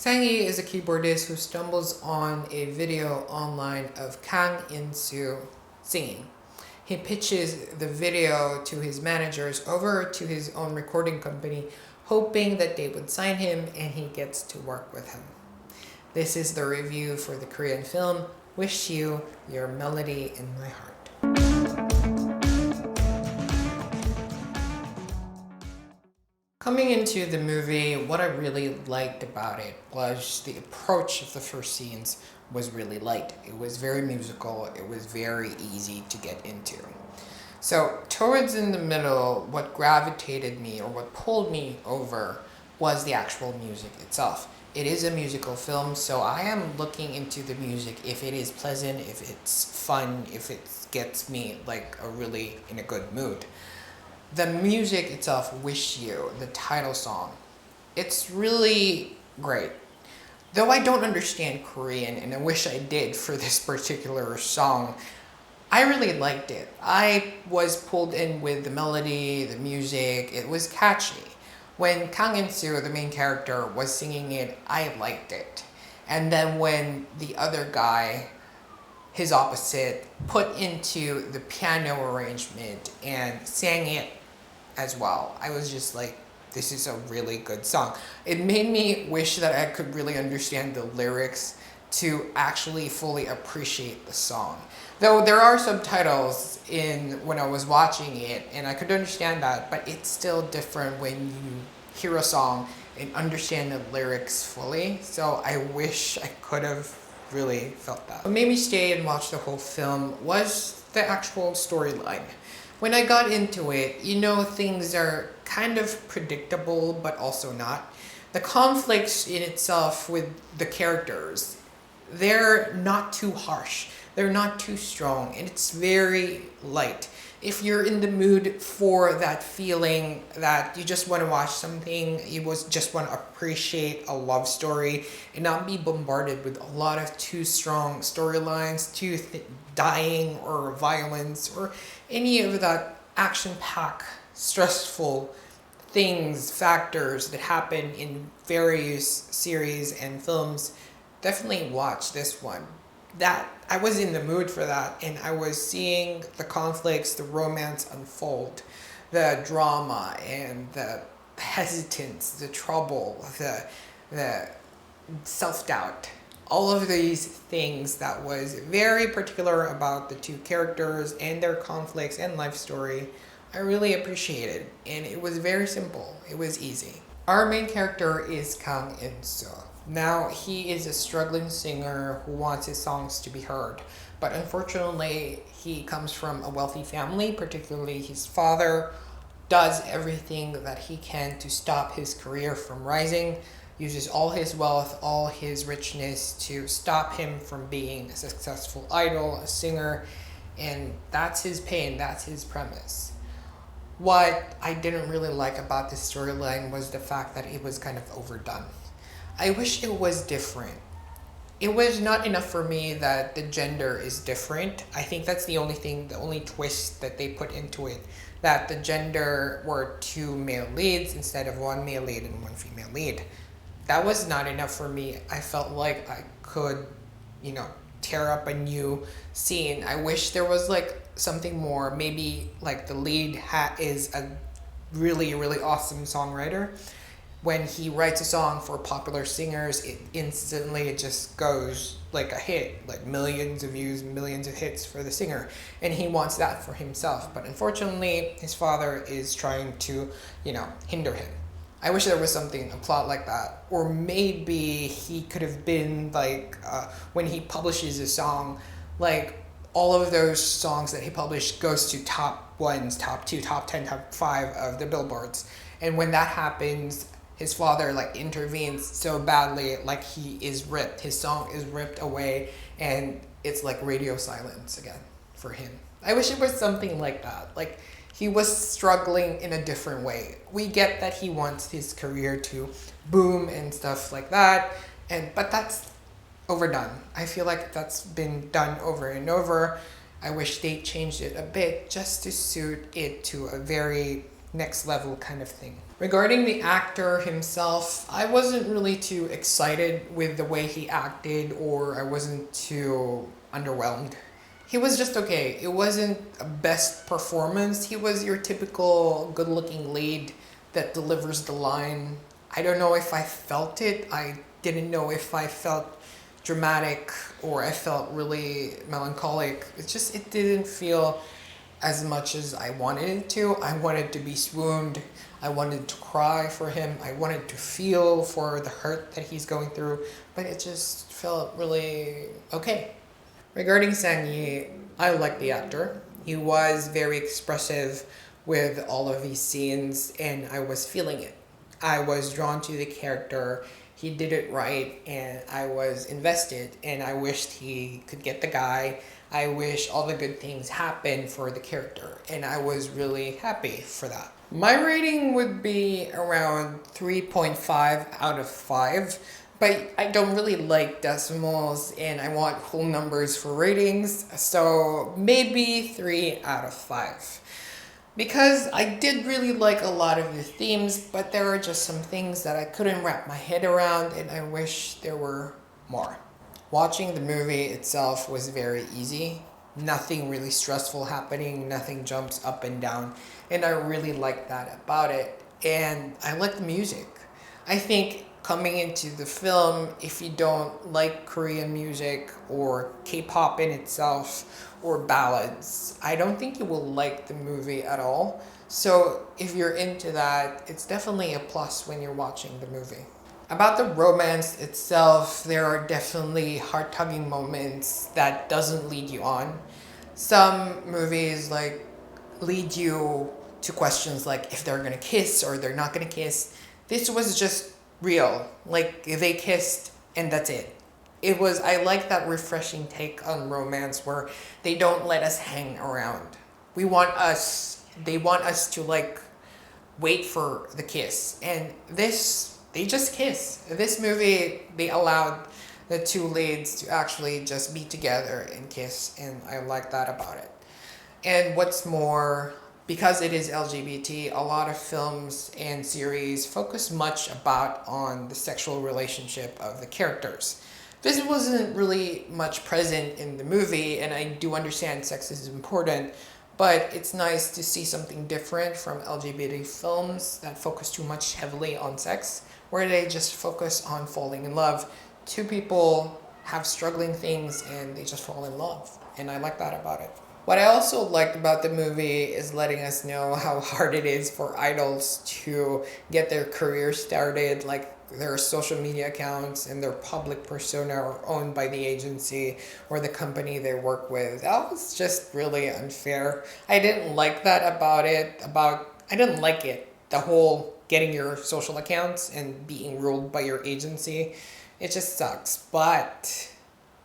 Seong is a keyboardist who stumbles on a video online of Kang In-soo singing. He pitches the video to his managers over to his own recording company, hoping that they would sign him and he gets to work with him. This is the review for the Korean film Wisiyu, Your Melody in My Heart. Coming into the movie, what I really liked about it was the approach of the first scenes was really light. It was very musical. It was very easy to get into. So towards in the middle, what gravitated me or what pulled me over was the actual music itself. It is a musical film, so I am looking into the music if it is pleasant, if it's fun, if it gets me like really in a good mood. The music itself, Wisiyu, the title song, it's really great. Though I don't understand Korean, and I wish I did for this particular song, I really liked it. I was pulled in with the melody, the music, it was catchy. When Kang In-soo, the main character, was singing it, I liked it. And then when the other guy, his opposite, put into the piano arrangement and sang it as well, I was just like, this is a really good song. It made me wish that I could really understand the lyrics to actually fully appreciate the song. Though there are subtitles in when I was watching it, and I could understand that, but it's still different when you hear a song and understand the lyrics fully. So I wish I could have really felt that. What made me stay and watch the whole film was the actual storyline. When I got into it, things are kind of predictable, but also not. The conflicts in itself with the characters, they're not too harsh. They're not too strong, and it's very light. If you're in the mood for that feeling that you just want to watch something, you just want to appreciate a love story and not be bombarded with a lot of too strong storylines, dying or violence or any of that action-packed, stressful factors that happen in various series and films, definitely watch this one. That I was in the mood for that, and I was seeing the conflicts, the romance unfold, the drama and the hesitance, the trouble, the self-doubt, all of these things that was very particular about the two characters and their conflicts and life story. I really appreciated, and it was very simple. It was easy. Our main character is Kang In-soo. Now, he is a struggling singer who wants his songs to be heard, but unfortunately, he comes from a wealthy family, particularly his father does everything that he can to stop his career from rising, uses all his wealth, all his richness to stop him from being a successful idol, a singer, and that's his pain, that's his premise. What I didn't really like about this storyline was the fact that it was kind of overdone. I wish it was different. It was not enough for me that the gender is different. I think that's the only twist that they put into it, that the gender were two male leads instead of one male lead and one female lead. That was not enough for me. I felt like I could, tear up a new scene. I wish there was something more. Maybe the lead is a really, really awesome songwriter. When he writes a song for popular singers, it just goes like a hit, like millions of views, millions of hits for the singer. And he wants that for himself. But unfortunately, his father is trying to, hinder him. I wish there was a plot like that. Or maybe he could have been when he publishes a song, all of those songs that he published goes to top ones, top 2, top 10, top 5 of the billboards. And when that happens, his father intervenes so badly, he is ripped. His song is ripped away, and it's radio silence again for him. I wish it was something like that. He was struggling in a different way. We get that he wants his career to boom and stuff like that, but that's overdone. I feel like that's been done over and over. I wish they changed it a bit just to suit it to a very next level kind of thing. Regarding the actor himself, I wasn't really too excited with the way he acted, or I wasn't too underwhelmed. He was just okay. It wasn't a best performance. He was your typical good looking lead that delivers the line. I don't know if I felt it. I didn't know if I felt dramatic or I felt really melancholic. It didn't feel as much as I wanted it to. I wanted to be swooned. I wanted to cry for him. I wanted to feel for the hurt that he's going through, but it just felt really okay. Regarding Sang-yi, I like the actor. He was very expressive with all of these scenes, and I was feeling it. I was drawn to the character. He did it right, and I was invested, and I wished he could get the guy. I wish all the good things happened for the character, and I was really happy for that. My rating would be around 3.5 out of 5, but I don't really like decimals, and I want whole numbers for ratings, so maybe 3 out of 5. Because I did really like a lot of the themes, but there are just some things that I couldn't wrap my head around, and I wish there were more. Watching the movie itself was very easy. Nothing really stressful happening, nothing jumps up and down, and I really like that about it. And I like the music. I think coming into the film, if you don't like Korean music or K-pop in itself or ballads, I don't think you will like the movie at all. So if you're into that, it's definitely a plus when you're watching the movie. About the romance itself, there are definitely heart-tugging moments that doesn't lead you on. Some movies lead you to questions like if they're gonna kiss or they're not gonna kiss. This was just real. They kissed and that's it. I like that refreshing take on romance where they don't let us hang around. They want us to wait for the kiss. And they just kiss. This movie, they allowed the two leads to actually just be together and kiss, and I like that about it. And what's more, because it is LGBT, a lot of films and series focus much on the sexual relationship of the characters. This wasn't really much present in the movie, and I do understand sex is important, but it's nice to see something different from LGBT films that focus too much heavily on sex, where they just focus on falling in love. Two people have struggling things and they just fall in love, and I like that about it. What I also liked about the movie is letting us know how hard it is for idols to get their career started, their social media accounts and their public persona are owned by the agency or the company they work with. That was just really unfair. I didn't like that about it. I didn't like it. The whole getting your social accounts and being ruled by your agency. It just sucks. But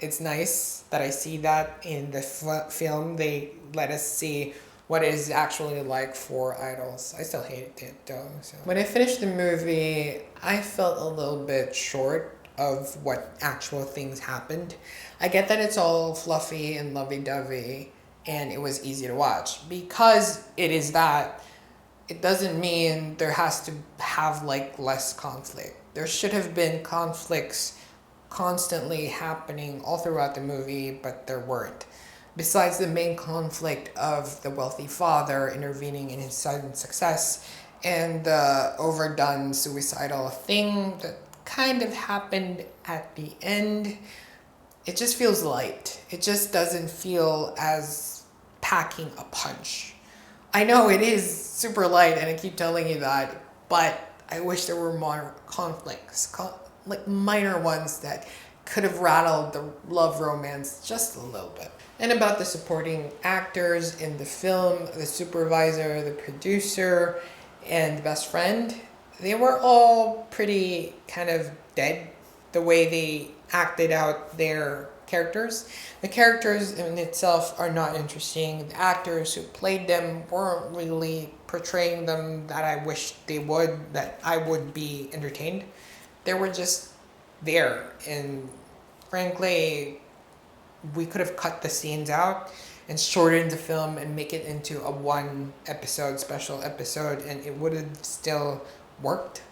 it's nice that I see that in the film. They let us see what it is actually like for idols. I still hated it though. So. When I finished the movie, I felt a little bit short of what actual things happened. I get that it's all fluffy and lovey-dovey and it was easy to watch. Because it is that, it doesn't mean there has to have less conflict. There should have been conflicts constantly happening all throughout the movie, but there weren't. Besides the main conflict of the wealthy father intervening in his son's success and the overdone suicidal thing that kind of happened at the end, it just feels light. It just doesn't feel as packing a punch. I know it is super light and I keep telling you that, but I wish there were more conflicts, minor ones that could have rattled the love romance just a little bit. And about the supporting actors in the film, the supervisor, the producer, and the best friend, they were all pretty kind of dead the way they acted out their characters. The characters in itself are not interesting. The actors who played them weren't really portraying them that I wish they would, that I would be entertained. They were just there, and frankly, we could have cut the scenes out and shortened the film and make it into a one episode, special episode, and it would have still worked.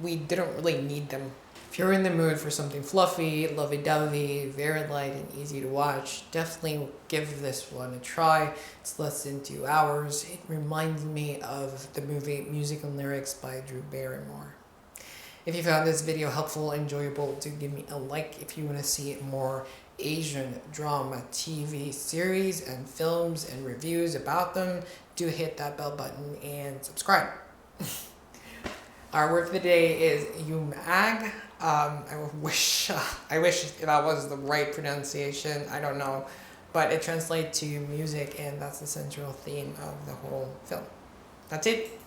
We didn't really need them. If you're in the mood for something fluffy, lovey-dovey, very light and easy to watch, definitely give this one a try. It's less than 2 hours. It reminds me of the movie Music and Lyrics by Drew Barrymore. If you found this video helpful, enjoyable, do give me a like. If you want to see more Asian drama TV series and films and reviews about them, do hit that bell button and subscribe. Our word for the day is Yumag. I wish that was the right pronunciation. I don't know, but it translates to music, and that's the central theme of the whole film. That's it.